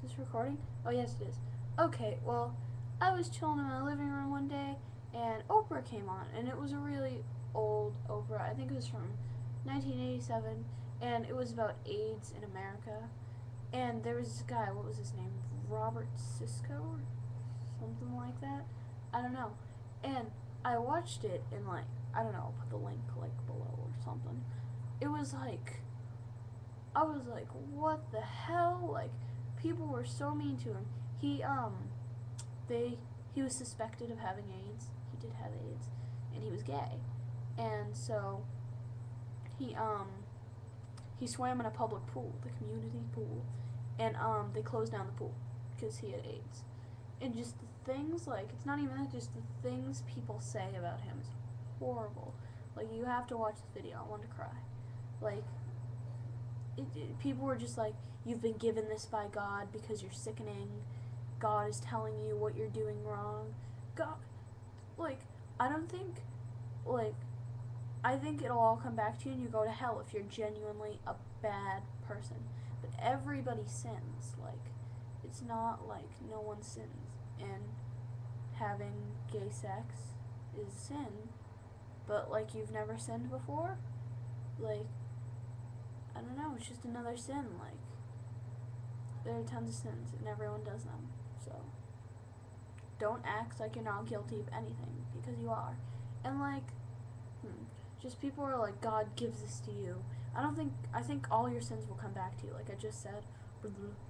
Is this recording? Oh, yes, it is. Okay, well, I was chilling in my living room one day, and Oprah came on, and it was a really old Oprah. I think it was from 1987, and it was about AIDS in America. And there was this guy, what was his name? Robert Sisko or something like that? I don't know. And I watched it, and, like, I don't know, I'll put the link, like, below or something. It was like, I was like, what the hell? Like, people were so mean to him. He they he was suspected of having AIDS. He did have AIDS, and he was gay, and so he um he swam in a public pool, the community pool, and they closed down the pool because he had AIDS. And just the things, like, it's not even that, just the things people say about him is horrible. Like, you have to watch the video. I want to cry. Like, people were just like, you've been given this by God because you're sickening. God is telling you what you're doing wrong. God, like, I don't think, like, I think it'll all come back to you and you go to hell if you're genuinely a bad person. But everybody sins. Like, it's not like no one sins. And having gay sex is sin. But, like, you've never sinned before? Like, I don't know, it's just another sin. Like, there are tons of sins and everyone does them. So, don't act like you're not guilty of anything because you are. And, like, just people are like, God gives this to you. I think all your sins will come back to you, like I just said,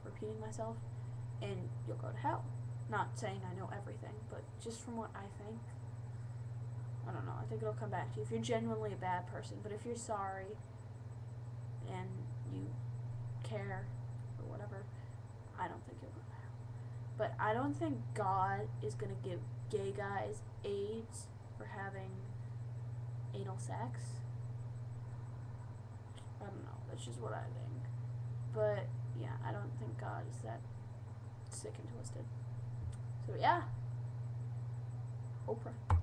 repeating myself, and you'll go to hell. Not saying I know everything, but just from what I think, I don't know, I think it'll come back to you if you're genuinely a bad person. But if you're sorry and you care or whatever, I don't think you'll go to hell. But I don't think God is going to give gay guys AIDS for having anal sex. I don't know. That's just what I think. But yeah, I don't think God is that sick and twisted. So yeah, Oprah.